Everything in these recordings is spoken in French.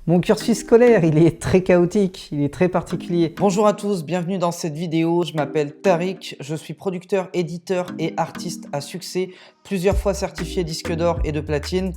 Mon cursus scolaire, il est très chaotique, il est très particulier. Bonjour à tous, bienvenue dans cette vidéo. Je m'appelle Tariq, je suis producteur, éditeur et artiste à succès, plusieurs fois certifié disque d'or et de platine.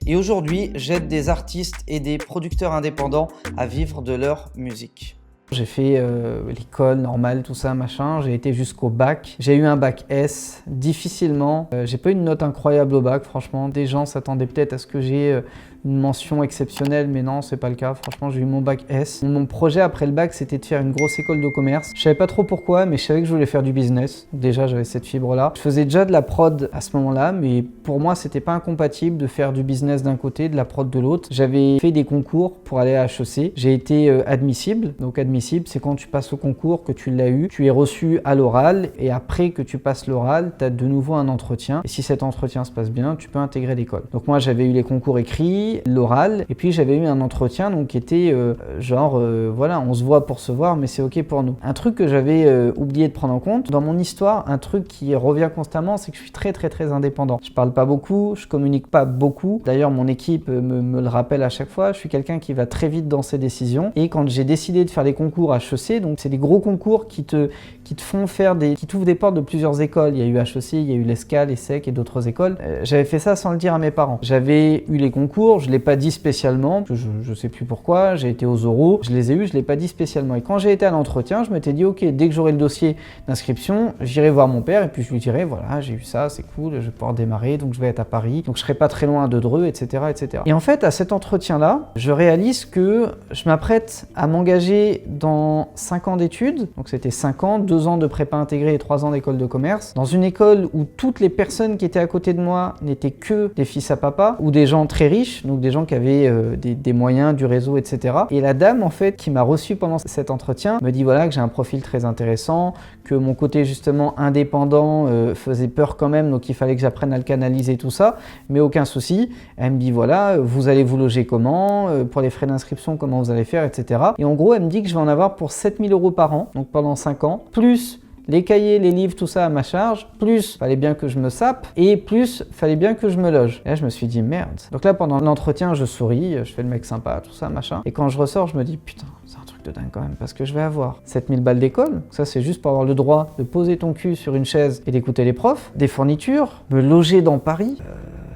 Et aujourd'hui, j'aide des artistes et des producteurs indépendants à vivre de leur musique. J'ai fait l'école normale, tout ça, machin. J'ai été jusqu'au bac. J'ai eu un bac S, difficilement. J'ai pas eu une note incroyable au bac, franchement. Des gens s'attendaient peut-être à ce que j'ai une mention exceptionnelle, mais non, c'est pas le cas. Franchement, j'ai eu mon bac S. Mon projet après le bac, c'était de faire une grosse école de commerce. Je savais pas trop pourquoi, mais je savais que je voulais faire du business. Déjà, j'avais cette fibre-là. Je faisais déjà de la prod à ce moment-là, mais pour moi, c'était pas incompatible de faire du business d'un côté, de la prod de l'autre. J'avais fait des concours pour aller à HEC. J'ai été admissible. Donc admissible, c'est quand tu passes au concours, que tu l'as eu, tu es reçu à l'oral, et après que tu passes l'oral, tu as de nouveau un entretien. Et si cet entretien se passe bien, tu peux intégrer l'école. Donc moi, j'avais eu les concours écrits, l'oral, et puis j'avais eu un entretien donc qui était voilà, on se voit pour se voir, mais c'est ok pour nous. Un truc que j'avais oublié de prendre en compte dans mon histoire, un truc qui revient constamment, c'est que je suis très indépendant. Je parle pas beaucoup, je communique pas beaucoup. D'ailleurs, mon équipe me le rappelle à chaque fois. Je suis quelqu'un qui va très vite dans ses décisions. Et quand j'ai décidé de faire des concours HEC, donc c'est des gros concours qui te font faire qui t'ouvrent des portes de plusieurs écoles. Il y a eu HEC, il y a eu l'ESCA, l'ESSEC et d'autres écoles. J'avais fait ça sans le dire à mes parents. J'avais eu les concours, je l'ai pas dit spécialement, je sais plus pourquoi, j'ai été aux oraux, je les ai eus, je l'ai pas dit spécialement. Et quand j'ai été à l'entretien, je m'étais dit ok, dès que j'aurai le dossier d'inscription, j'irai voir mon père et puis je lui dirai voilà, j'ai eu ça, c'est cool, je vais pouvoir démarrer, donc je vais être à Paris, donc je serai pas très loin de Dreux, etc., etc. Et en fait, à cet entretien-là, je réalise que je m'apprête à m'engager dans 5 ans d'études, donc c'était 5 ans, 2 ans de prépa intégrée et 3 ans d'école de commerce, dans une école où toutes les personnes qui étaient à côté de moi n'étaient que des fils à papa ou des gens très riches, donc des gens qui avaient des moyens, du réseau, etc. Et la dame, en fait, qui m'a reçu pendant cet entretien, me dit voilà que j'ai un profil très intéressant, que mon côté justement indépendant faisait peur quand même, donc il fallait que j'apprenne à le canaliser, tout ça, mais aucun souci. Elle me dit voilà, vous allez vous loger comment, pour les frais d'inscription, comment vous allez faire, etc. Et en gros, elle me dit que je vais en avoir pour 7 000 € par an, donc pendant 5 ans, plus les cahiers, les livres, tout ça à ma charge, plus fallait bien que je me sape, et plus fallait bien que je me loge. Et là, je me suis dit merde. Donc là, pendant l'entretien, je souris, je fais le mec sympa, tout ça, machin. Et quand je ressors, je me dis putain, c'est un truc de dingue quand même, parce que je vais avoir 7 000 balles d'école. Ça, c'est juste pour avoir le droit de poser ton cul sur une chaise et d'écouter les profs, des fournitures, me loger dans Paris.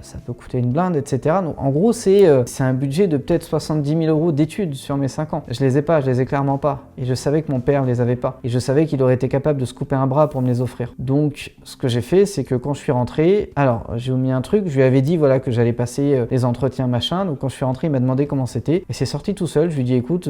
Ça peut coûter une blinde, etc. Donc, en gros, c'est un budget de peut-être 70 000 € d'études sur mes 5 ans. Je les ai clairement pas. Et je savais que mon père les avait pas. Et je savais qu'il aurait été capable de se couper un bras pour me les offrir. Donc, ce que j'ai fait, c'est que quand je suis rentré, alors, j'ai omis un truc, je lui avais dit, voilà, que j'allais passer les entretiens, machin. Donc, quand je suis rentré, il m'a demandé comment c'était. Et c'est sorti tout seul. Je lui ai dit, écoute,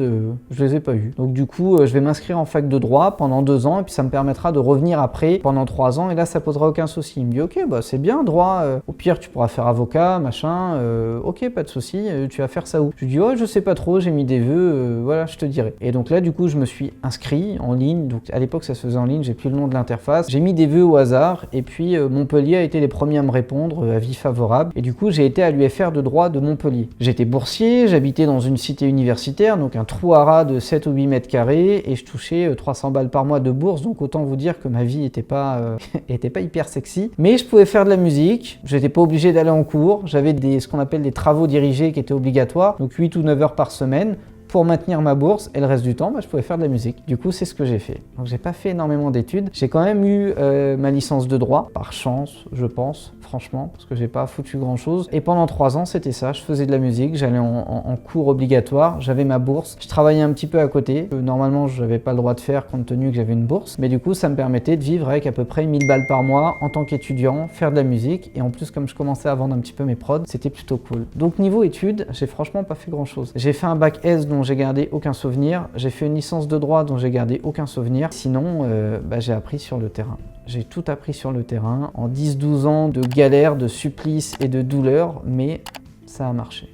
je les ai pas eus. Donc, du coup, je vais m'inscrire en fac de droit pendant 2 ans. Et puis, ça me permettra de revenir après pendant 3 ans. Et là, ça posera aucun souci. Il me dit, ok, bah, c'est bien, droit. Au pire, tu pourras faire avocat, machin, ok, pas de souci, tu vas faire ça où? Je lui dis, oh, je sais pas trop, j'ai mis des vœux, voilà, je te dirai. Et donc là, du coup, je me suis inscrit en ligne, donc à l'époque, ça se faisait en ligne, j'ai plus le nom de l'interface, j'ai mis des vœux au hasard, et puis Montpellier a été les premiers à me répondre, avis favorable, et du coup, j'ai été à l'UFR de droit de Montpellier. J'étais boursier, j'habitais dans une cité universitaire, donc un trou à ras de 7 ou 8 mètres carrés, et je touchais 300 balles par mois de bourse, donc autant vous dire que ma vie était pas hyper sexy, mais je pouvais faire de la musique, j'étais pas obligé d'aller en cours. J'avais ce qu'on appelle des travaux dirigés qui étaient obligatoires, donc 8 ou 9 heures par semaine pour maintenir ma bourse, et le reste du temps, je pouvais faire de la musique. Du coup, c'est ce que j'ai fait. Donc, j'ai pas fait énormément d'études. J'ai quand même eu ma licence de droit, par chance, je pense, franchement, parce que j'ai pas foutu grand-chose. Et pendant 3 ans, c'était ça. Je faisais de la musique, j'allais en cours obligatoire, j'avais ma bourse. Je travaillais un petit peu à côté. Normalement, je n'avais pas le droit de faire compte tenu que j'avais une bourse. Mais du coup, ça me permettait de vivre avec à peu près 1000 balles par mois en tant qu'étudiant, faire de la musique. Et en plus, comme je commençais à vendre un petit peu mes prods, c'était plutôt cool. Donc, niveau études, j'ai franchement pas fait grand-chose. J'ai fait un bac S dont j'ai gardé aucun souvenir. J'ai fait une licence de droit dont j'ai gardé aucun souvenir. Sinon, j'ai appris sur le terrain. J'ai tout appris sur le terrain en 10-12 ans de galère, de supplice et de douleur, mais ça a marché.